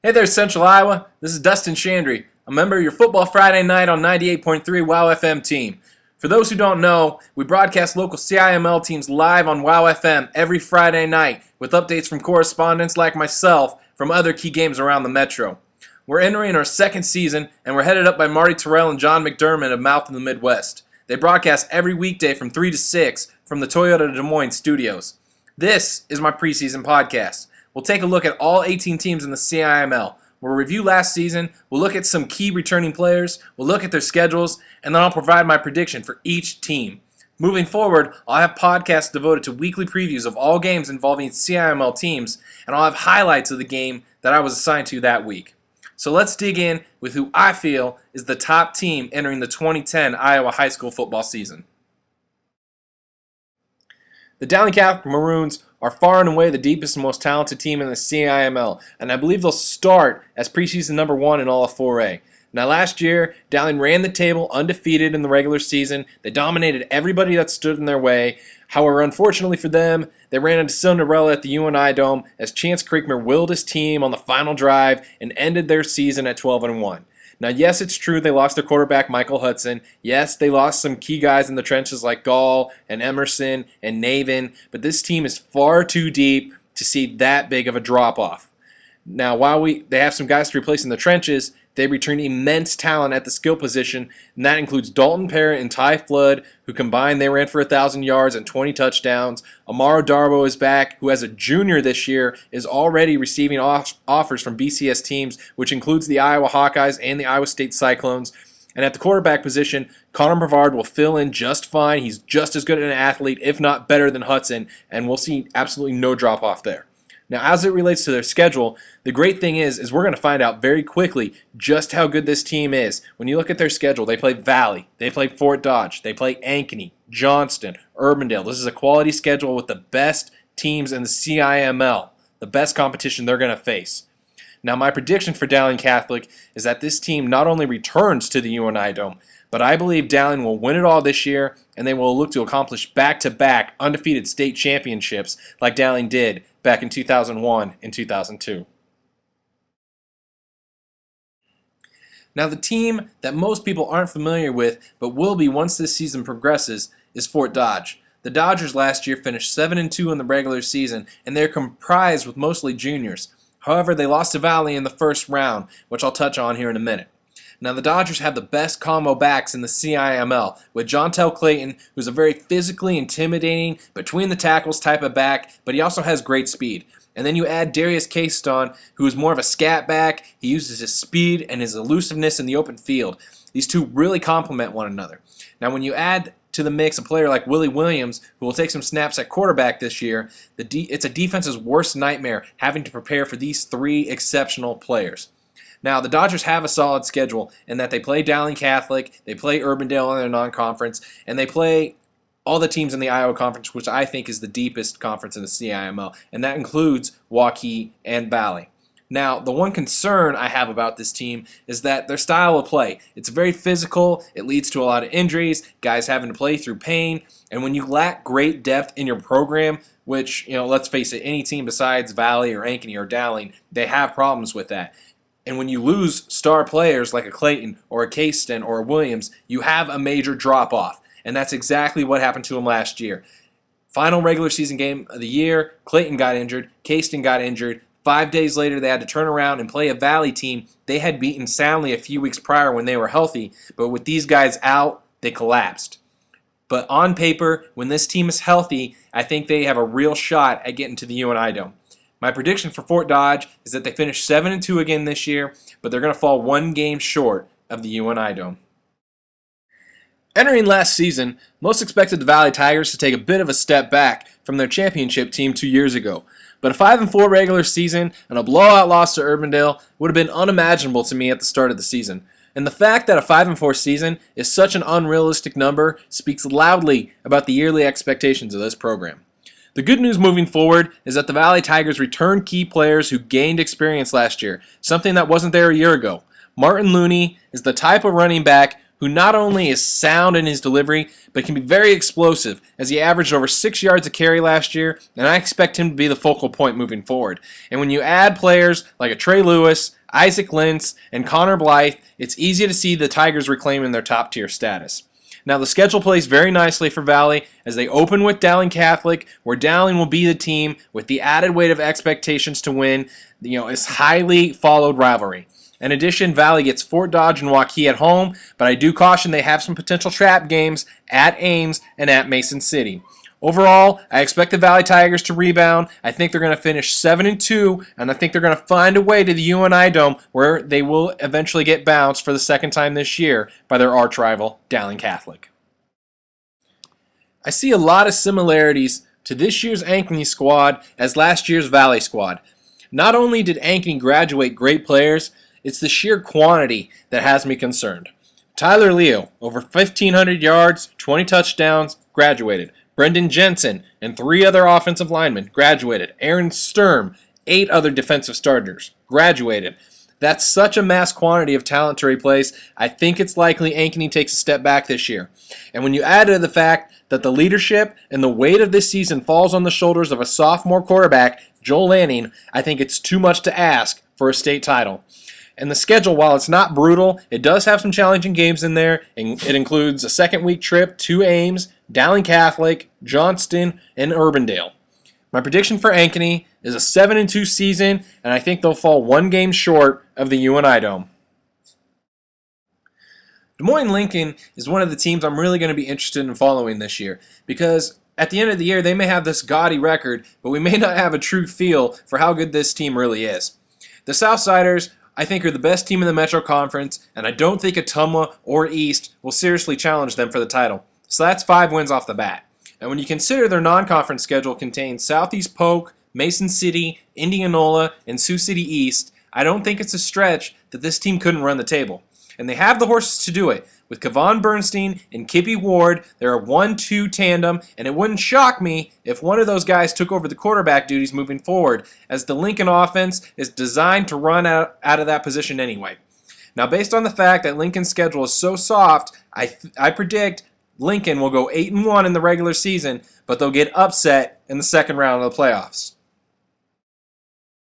Hey there, Central Iowa. This is Dustin Shandri, a member of your Football Friday night on 98.3 WOW FM team. For those who don't know, we broadcast local CIML teams live on WOW FM every Friday night with updates from correspondents like myself from other key games around the metro. We're entering our second season, and we're headed up by Marty Terrell and John McDermott of Mouth in the Midwest. They broadcast every weekday from 3 to 6 from the Toyota Des Moines studios. This is my preseason podcast. We'll take a look at all 18 teams in the CIML. We'll review last season, we'll look at some key returning players, we'll look at their schedules, and then I'll provide my prediction for each team. Moving forward, I'll have podcasts devoted to weekly previews of all games involving CIML teams, and I'll have highlights of the game that I was assigned to that week. So let's dig in with who I feel is the top team entering the 2010 Iowa high school football season. The Dowling Catholic Maroons are far and away the deepest and most talented team in the CIML, and I believe they'll start as preseason number 1 in all of 4A. Now last year, Dowling ran the table undefeated in the regular season. They dominated everybody that stood in their way. However, unfortunately for them, they ran into Cinderella at the UNI Dome as Chance Creekmer willed his team on the final drive and ended their season at 12-1. Now, yes, it's true they lost their quarterback, Michael Hudson. Yes, they lost some key guys in the trenches like Gall and Emerson and Navin, but this team is far too deep to see that big of a drop-off. Now, while they have some guys to replace in the trenches, they return immense talent at the skill position, and that includes Dalton Parrott and Ty Flood, who combined they ran for 1,000 yards and 20 touchdowns. Amaro Darbo is back, who as a junior this year is already receiving offers from BCS teams, which includes the Iowa Hawkeyes and the Iowa State Cyclones. And at the quarterback position, Connor Brevard will fill in just fine. He's just as good an athlete, if not better than Hudson, and we'll see absolutely no drop-off there. Now, as it relates to their schedule, the great thing is we're going to find out very quickly just how good this team is. When you look at their schedule, they play Valley, they play Fort Dodge, they play Ankeny, Johnston, Urbandale. This is a quality schedule with the best teams in the CIML, the best competition they're going to face. Now, my prediction for Dowling Catholic is that this team not only returns to the UNI Dome, but I believe Dowling will win it all this year, and they will look to accomplish back-to-back undefeated state championships like Dowling did back in 2001 and 2002. Now, the team that most people aren't familiar with, but will be once this season progresses, is Fort Dodge. The Dodgers last year finished 7-2 in the regular season, and they're comprised with mostly juniors. However, they lost to Valley in the first round, which I'll touch on here in a minute. Now, the Dodgers have the best combo backs in the CIML, with Jontel Clayton, who's a very physically intimidating, between-the-tackles type of back, but he also has great speed. And then you add Darius Caiston, who is more of a scat back. He uses his speed and his elusiveness in the open field. These two really complement one another. Now, when you add to the mix a player like Willie Williams, who will take some snaps at quarterback this year, it's a defense's worst nightmare having to prepare for these three exceptional players. Now, the Dodgers have a solid schedule in that they play Dowling Catholic, they play Urbandale in their non-conference, and they play all the teams in the Iowa Conference, which I think is the deepest conference in the CIML, and that includes Waukee and Valley. Now, the one concern I have about this team is that their style of play. It's very physical, it leads to a lot of injuries, guys having to play through pain, and when you lack great depth in your program, which, let's face it, any team besides Valley or Ankeny or Dowling, they have problems with that. And when you lose star players like a Clayton or a Caiston or a Williams, you have a major drop-off. And that's exactly what happened to him last year. Final regular season game of the year, Clayton got injured, Caiston got injured. 5 days later, they had to turn around and play a Valley team they had beaten soundly a few weeks prior when they were healthy. But with these guys out, they collapsed. But on paper, when this team is healthy, I think they have a real shot at getting to the UNI Dome. My prediction for Fort Dodge is that they finish 7-2 again this year, but they're going to fall one game short of the UNI Dome. Entering last season, most expected the Valley Tigers to take a bit of a step back from their championship team 2 years ago. But a 5-4 regular season and a blowout loss to Urbandale would have been unimaginable to me at the start of the season. And the fact that a 5-4 season is such an unrealistic number speaks loudly about the yearly expectations of this program. The good news moving forward is that the Valley Tigers return key players who gained experience last year, something that wasn't there a year ago. Martin Looney is the type of running back who not only is sound in his delivery, but can be very explosive, as he averaged over 6 yards a carry last year, and I expect him to be the focal point moving forward. And when you add players like a Trey Lewis, Isaac Lentz, and Connor Blythe, it's easy to see the Tigers reclaiming their top-tier status. Now, the schedule plays very nicely for Valley as they open with Dowling Catholic, where Dowling will be the team with the added weight of expectations to win, this highly followed rivalry. In addition, Valley gets Fort Dodge and Waukee at home, but I do caution they have some potential trap games at Ames and at Mason City. Overall, I expect the Valley Tigers to rebound. I think they're going to finish 7-2, and I think they're going to find a way to the UNI Dome where they will eventually get bounced for the second time this year by their arch rival, Dowling Catholic. I see a lot of similarities to this year's Ankeny squad as last year's Valley squad. Not only did Ankeny graduate great players, it's the sheer quantity that has me concerned. Tyler Leo, over 1,500 yards, 20 touchdowns, graduated. Brendan Jensen and 3 other offensive linemen graduated. Aaron Sturm, 8 other defensive starters graduated. That's such a mass quantity of talent to replace. I think it's likely Ankeny takes a step back this year. And when you add to the fact that the leadership and the weight of this season falls on the shoulders of a sophomore quarterback, Joel Lanning, I think it's too much to ask for a state title. And the schedule, while it's not brutal, it does have some challenging games in there. And it includes a second-week trip to Ames, Dowling Catholic, Johnston, and Urbandale. My prediction for Ankeny is a 7-2 season, and I think they'll fall 1 game short of the UNI Dome. Des Moines-Lincoln is one of the teams I'm really going to be interested in following this year because at the end of the year, they may have this gaudy record, but we may not have a true feel for how good this team really is. The Southsiders, I think, are the best team in the Metro Conference, and I don't think Ottumwa or East will seriously challenge them for the title. So that's 5 wins off the bat. And when you consider their non-conference schedule contains Southeast Polk, Mason City, Indianola, and Sioux City East, I don't think it's a stretch that this team couldn't run the table. And they have the horses to do it. With Kevon Bernstein and Kippy Ward, they're a 1-2 tandem, and it wouldn't shock me if one of those guys took over the quarterback duties moving forward, as the Lincoln offense is designed to run out of that position anyway. Now, based on the fact that Lincoln's schedule is so soft, I predict Lincoln will go 8-1 in the regular season, but they'll get upset in the second round of the playoffs.